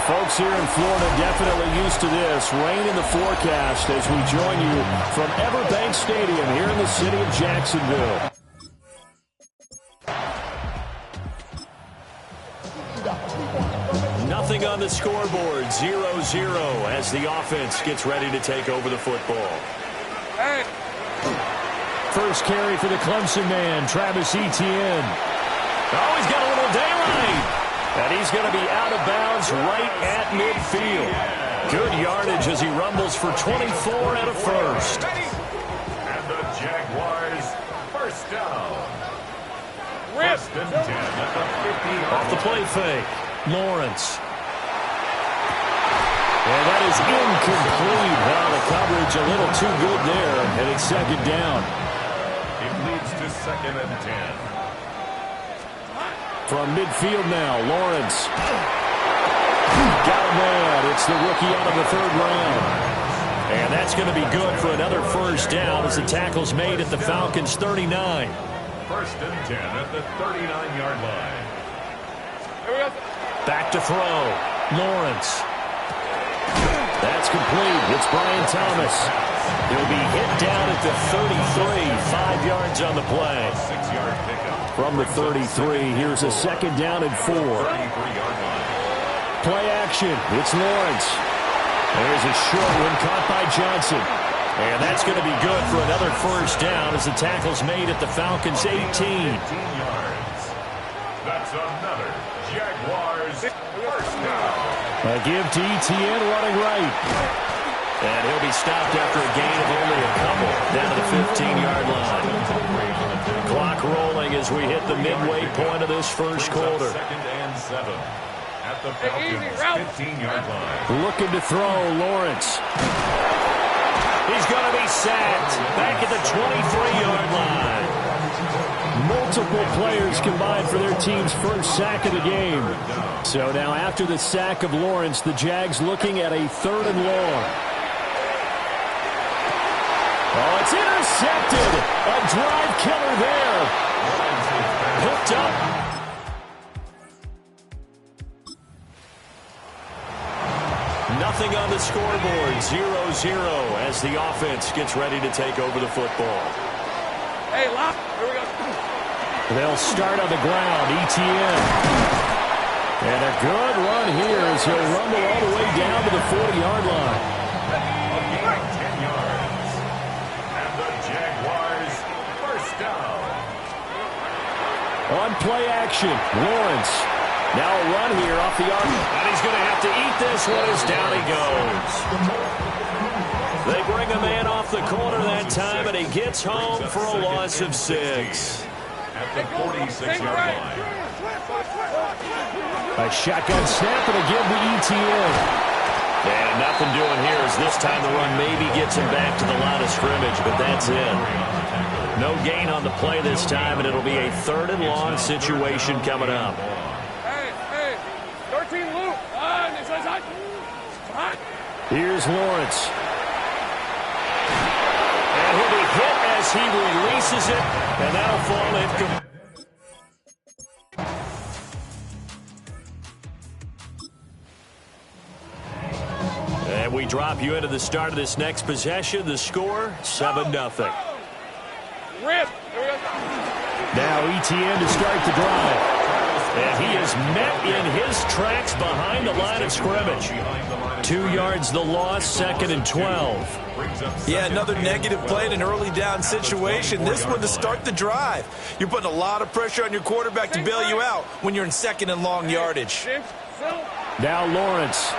folks here in Florida definitely used to this. Rain in the forecast as we join you from Everbank Stadium here in the city of Jacksonville. Nothing on the scoreboard, 0-0 as the offense gets ready to take over the football. Hey. First carry for the Clemson man, Travis Etienne. Oh, he's got a little daylight. And he's going to be out of bounds right at midfield. Good yardage as he rumbles for 24 and a first. And the Jaguars first down. First and 10 at the 50. Off the play fake, Lawrence. And that is incomplete. Well, the coverage a little too good there, and it's second down. It leads to second and 10. From midfield now, Lawrence. Got a man. It's the rookie out of the third round. And that's going to be good for another first down as the tackle's made at the Falcons' 39. First and 10 at the 39-yard line. Back to throw. Lawrence. That's complete. It's Brian Thomas. He'll be hit down at the 33. 5 yards on the play. 6-yard pickup. From the 33, here's a second down and 4. 33-yard line. Play action. It's Lawrence. There's a short one caught by Johnson. And that's going to be good for another first down as the tackle's made at the Falcons' 18. 18 yards. That's another Jaguars first down. A give to Etienne running right. And he'll be stopped after a gain of only a couple down to the 15-yard line. Clock rolling as we hit the midway point of this first quarter. Second and 7 at the Falcons' 15-yard line. Looking to throw, Lawrence. He's going to be sacked back at the 23-yard line. Multiple players combined for their team's first sack of the game. So now after the sack of Lawrence, the Jags looking at a third and long. Oh, it's intercepted. A drive killer there. Hooked up. Nothing on the scoreboard. 0-0 as the offense gets ready to take over the football. Hey, Lop. Here we go. They'll start on the ground. Etienne. And a good run here as he'll rumble all the way down to the 40-yard line. 10 yards. And the Jaguars first down. On play action, Lawrence. Now a run here off the arc. And he's going to have to eat this one as down he goes. They bring a man off the corner that time, and he gets home for a loss of 6. At the 46-yard line. A shotgun snap and a give to Etienne. And nothing doing here as this time the run maybe gets him back to the line of scrimmage, but that's it. No gain on the play this time, and it'll be a third and long situation coming up. Hey, 13 loop. Here's Lawrence. And he'll be hit as he releases it, and that'll fall incomplete. And we drop you into the start of this next possession. The score, 7-0. Rip. Now Etienne to start the drive. And he is met in his tracks behind the line of scrimmage. 2 yards the loss, second and 12. Yeah, another negative play in an early down situation. This one to start the drive. You're putting a lot of pressure on your quarterback to bail you out when you're in second and long yardage. Now Lawrence.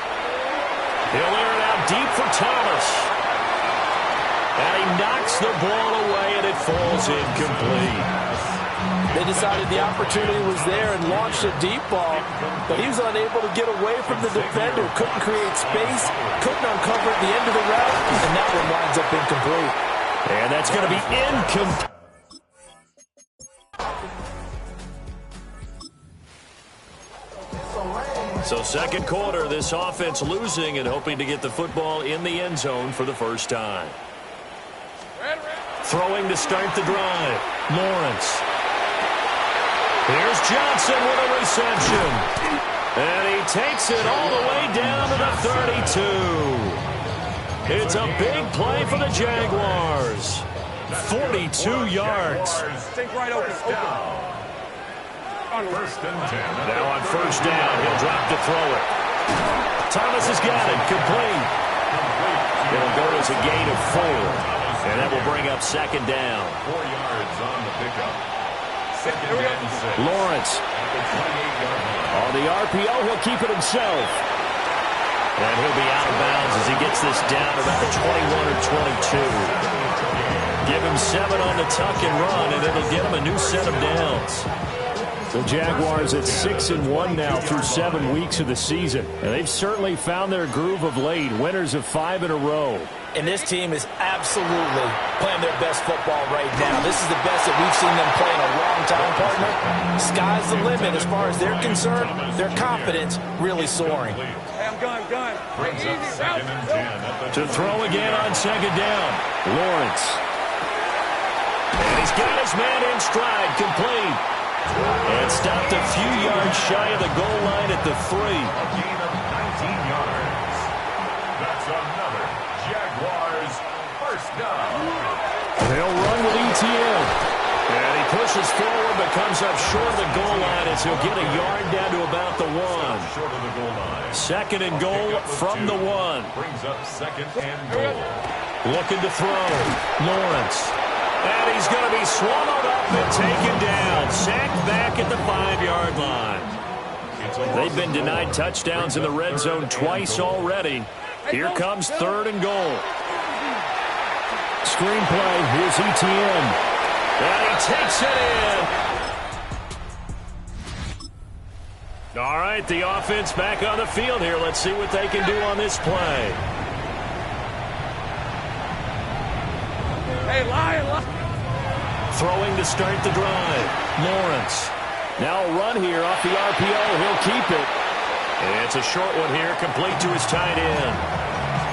He'll air it out deep for Thomas. And he knocks the ball away, and it falls incomplete. They decided the opportunity was there and launched a deep ball, but he was unable to get away from the defender, couldn't create space, couldn't uncover at the end of the route, and that one winds up incomplete. And that's going to be incomplete. So second quarter, this offense losing and hoping to get the football in the end zone for the first time. Throwing to start the drive. Lawrence. Here's Johnson with a reception. And he takes it all the way down to the 32. It's a big play for the Jaguars. 42 yards. Think right open. First and 10. Now on first down, he'll drop to throw it. Thomas has got it. Complete. It'll go as a gain of 4. And that will bring up second down. 4 yards on the pickup. Second and 6. Lawrence. On the RPO, he'll keep it himself. And he'll be out of bounds as he gets this down about the 21 or 22. Give him 7 on the tuck and run, and it'll get him a new set of downs. The Jaguars at 6-1 now through 7 weeks of the season. And they've certainly found their groove of late, winners of 5 in a row. And this team is absolutely playing their best football right now. This is the best that we've seen them play in a long time, partner. Sky's the limit as far as they're concerned. Their confidence really soaring. Hey, I'm gun. Brings up second and 10. To throw again on second down. Lawrence. And he's got his man in stride, complete. And stopped a few yards shy of the goal line at the 3. A gain of 19 yards. That's another Jaguars first down. They'll run with ETN. And he pushes forward but comes up short of the goal line as he'll get a yard down to about the 1. Short of the goal line. Second and goal from the 1. Brings up second and goal. Looking to throw. Lawrence. And he's going to be swallowed up and taken down. Sacked back at the 5-yard line. They've been denied touchdowns in the red zone twice already. Here comes third and goal. Screenplay. Here's ETN. And he takes it in. All right, the offense back on the field here. Let's see what they can do on this play. Hey, Lion. Throwing to start the drive. Lawrence. Now a run here off the RPO. He'll keep it. It's a short one here, complete to his tight end.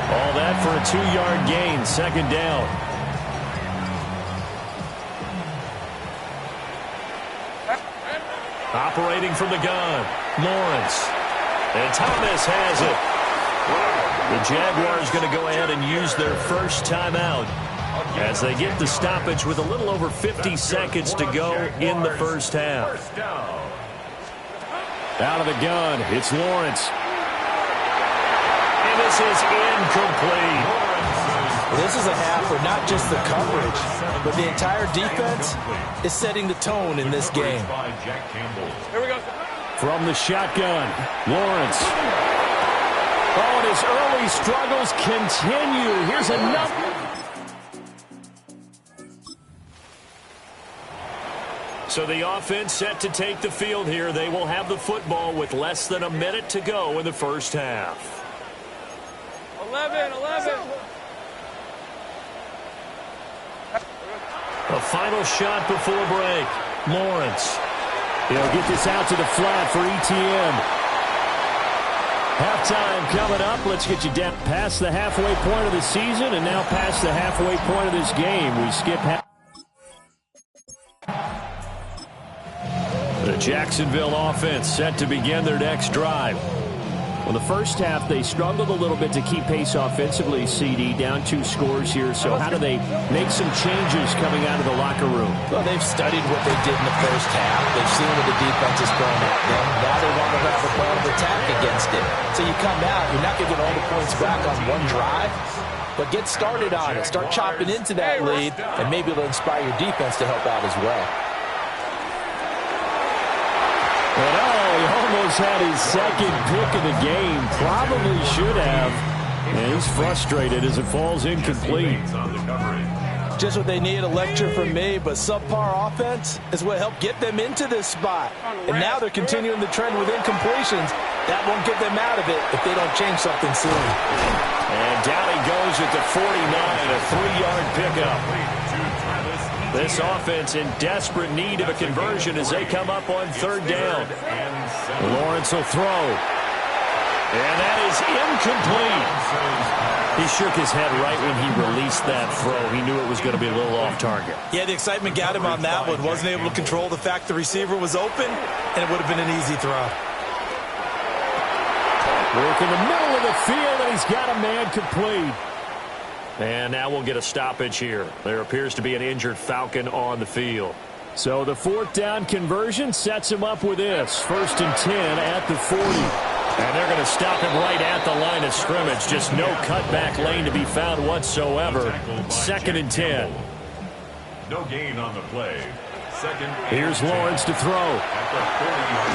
All that for a 2-yard gain, second down. Operating from the gun. Lawrence. And Thomas has it. The Jaguars going to go ahead and use their first timeout as they get the stoppage with a little over 50 seconds to go in the first half. Out of the gun, it's Lawrence. And this is incomplete. This is a half where not just the coverage, but the entire defense is setting the tone in this game. Here we go. From the shotgun, Lawrence. Oh, and his early struggles continue. Here's another. So the offense set to take the field here. They will have the football with less than a minute to go in the first half. 11. A final shot before break. Lawrence. He'll get this out to the flat for ETN. Halftime coming up. Let's get you down past the halfway point of the season and now past the halfway point of this game. We skip half. The Jacksonville offense set to begin their next drive. Well, the first half, they struggled a little bit to keep pace offensively, CD, down 2 scores here. So how do they make some changes coming out of the locker room? Well, they've studied what they did in the first half. They've seen what the defense is throwing at them. Now they want to have a plan of attack against it. So you come out, you're not going to get all the points back on one drive, but get started on it. Start chopping into that lead, and maybe it'll inspire your defense to help out as well. And he almost had his second pick of the game. Probably should have. And he's frustrated as it falls incomplete. Just what they need, a lecture from me, but subpar offense is what helped get them into this spot. And now they're continuing the trend with incompletions. That won't get them out of it if they don't change something soon. And down he goes at the 49, a 3-yard pickup. This offense in desperate need of a conversion as they come up on third down. Lawrence will throw. And that is incomplete. He shook his head right when he released that throw. He knew it was going to be a little off target. Yeah, the excitement got him on that one. Wasn't able to control the fact the receiver was open, and it would have been an easy throw. Work in the middle of the field, and he's got a man complete. And now we'll get a stoppage here. There appears to be an injured Falcon on the field. So the fourth down conversion sets him up with this. 1st and 10 at the 40. And they're going to stop him right at the line of scrimmage. Just no cutback lane to be found whatsoever. 2nd and 10. No gain on the play. Here's Lawrence to throw.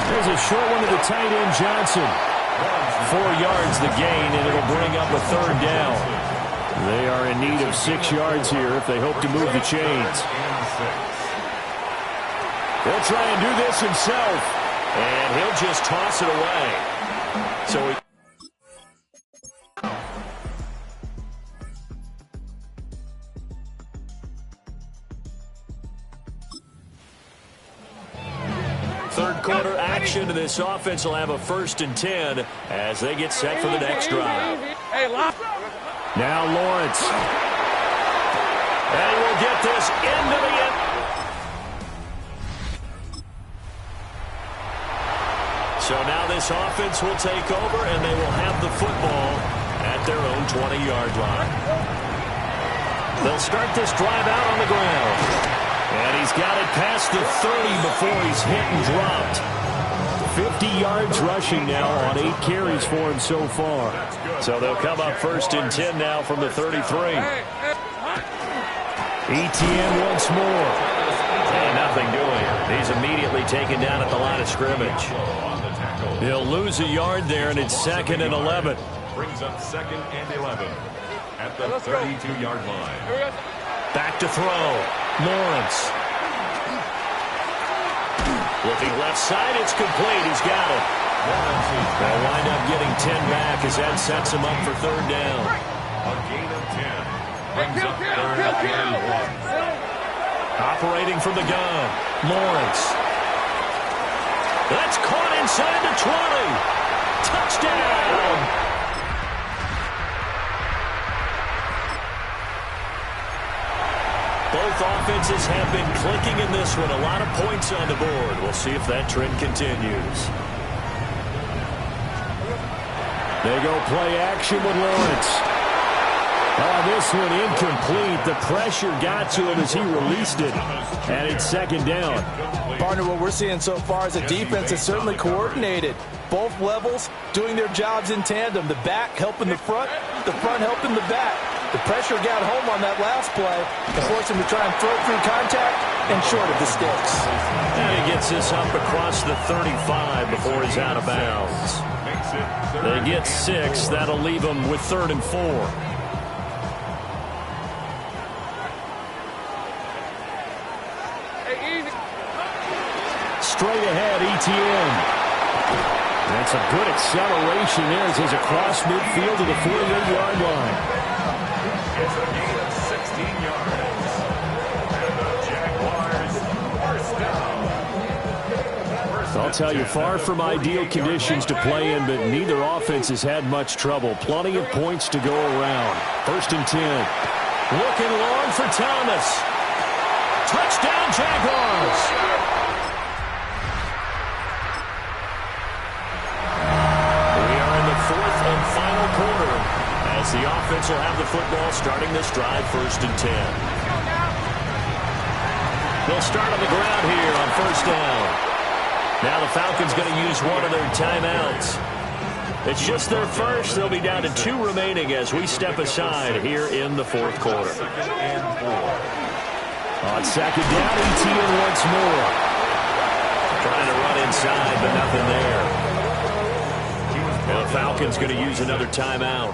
There's a short one to the tight end, Johnson. 4 yards the gain, and it'll bring up a 3rd down. They are in need of 6 yards here if they hope to move the chains. He'll try and do this himself. And he'll just toss it away. So he... Third quarter action, and this offense will have a 1st and 10 as they get set for the next drive. Now Lawrence. And he will get this into the end. So now this offense will take over, and they will have the football at their own 20-yard line. They'll start this drive out on the ground. And he's got it past the 30 before he's hit and dropped. 50 yards rushing now on 8 carries for him so far. So they'll come up 1st and 10 now from the 33. ETN once more. And nothing doing. He's immediately taken down at the line of scrimmage. He'll lose a yard there, and it's 2nd and 11. Brings up 2nd and 11 at the 32-yard line. Back to throw. Lawrence. Looking left side, it's complete. He's got it. They'll wind up getting 10 back as that sets him up for 3rd down. A gain of 10. Brings up 3rd and 1. Operating from the gun. Lawrence. That's caught inside the 20. Touchdown. Both offenses have been clicking in this one. A lot of points on the board. We'll see if that trend continues. They go play action with Lawrence. This one incomplete. The pressure got to him as he released it. And it's 2nd down. Partner, what we're seeing so far is a defense that's certainly coordinated. Both levels doing their jobs in tandem. The back helping the front helping the back. The pressure got home on that last play and forced him to try and throw through contact and short of the sticks. And he gets this up across the 35 before he's out of bounds. They get 6. That'll leave them with 3rd and 4. Straight ahead, ETN. That's a good acceleration there as he's across midfield to the 48-yard line. It's a gain of 16 yards. And the Jaguars first down. I'll tell you, far from ideal conditions to play in, but neither offense has had much trouble. Plenty of points to go around. 1st and 10. Looking long for Thomas. Touchdown, Jaguars. The offense will have the football starting this drive 1st and 10. They'll start on the ground here on 1st down. Now the Falcons going to use one of their timeouts. It's just their first. They'll be down to 2 remaining as we step aside here in the 4th quarter. On 2nd down, ETN once more. Trying to run inside, but nothing there. The Falcons going to use another timeout.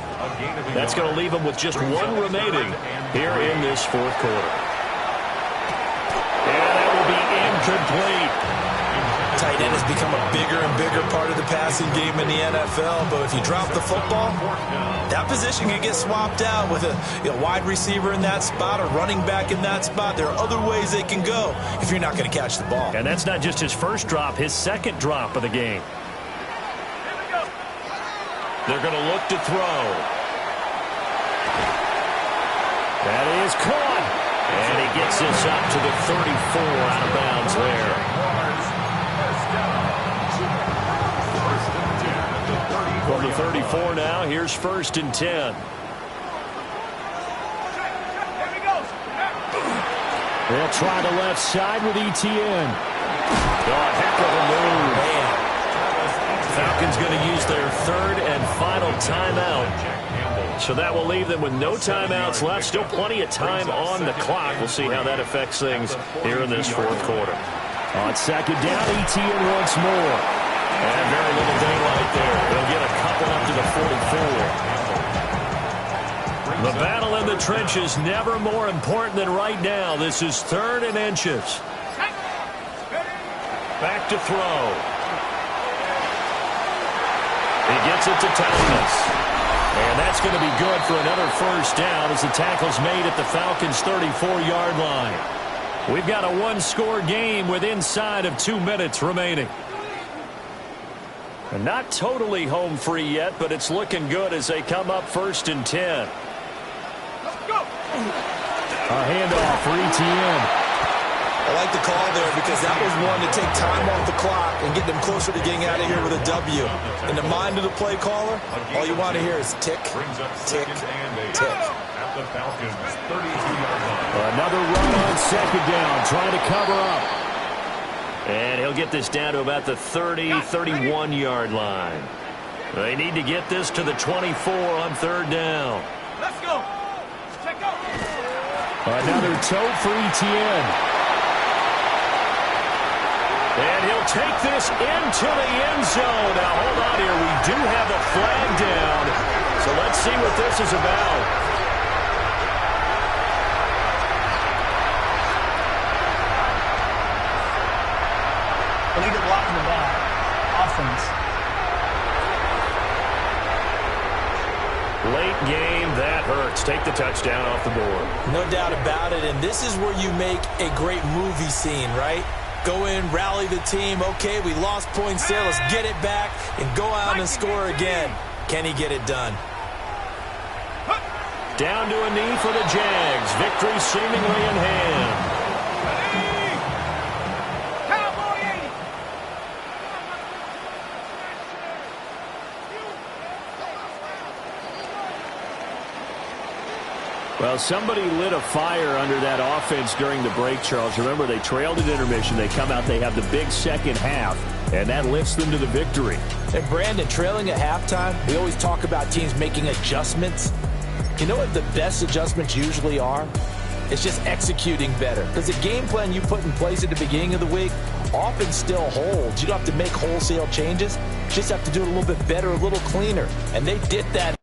That's going to leave them with just 1 remaining here in this 4th quarter. And that will be incomplete. Tight end has become a bigger and bigger part of the passing game in the NFL, but if you drop the football, that position can get swapped out with a wide receiver in that spot, a running back in that spot. There are other ways they can go if you're not going to catch the ball. And that's not just his first drop, his 2nd drop of the game. They're going to look to throw. That is caught. And he gets this up to the 34 out of bounds there. From the 34 now, here's 1st and 10. They'll try the left side with Etienne. Oh, heck of a move. Man. Falcons going to use their 3rd and final timeout. So that will leave them with no timeouts left. Still plenty of time on the clock. We'll see how that affects things here in this 4th quarter. On 2nd down, Etienne once more. And very little daylight there. They'll get a couple up to the 44. The battle in the trenches never more important than right now. This is 3rd and inches. Back to throw. He gets it to Thomas. And that's going to be good for another 1st down as the tackle's made at the Falcons' 34-yard line. We've got a 1-score game with inside of 2 minutes remaining. And not totally home free yet, but it's looking good as they come up 1st and 10. A handoff for Etienne. I like the call there because that was one to take time off the clock and get them closer to getting out of here with a W. In the mind of the play caller, all you want to hear is tick, tick, tick. Another run on 2nd down, trying to cover up. And he'll get this down to about the 30, 31-yard line. They need to get this to the 24 on 3rd down. Let's go. Check out. Another tote for Etienne. And he'll take this into the end zone. Now, hold on here. We do have a flag down. So let's see what this is about. Illegal block in the back. Offense. Late game, that hurts. Take the touchdown off the board. No doubt about it. And this is where you make a great movie scene, right? Go in, rally the team. Okay, we lost points there. Let's get it back and go out and score again. Can he get it done? Down to a knee for the Jags. Victory seemingly in hand. Well, somebody lit a fire under that offense during the break, Charles. Remember, they trailed at intermission. They come out, they have the big second half, and that lifts them to the victory. And, Brandon, trailing at halftime, we always talk about teams making adjustments. You know what the best adjustments usually are? It's just executing better. Because the game plan you put in place at the beginning of the week often still holds. You don't have to make wholesale changes. You just have to do it a little bit better, a little cleaner. And they did that.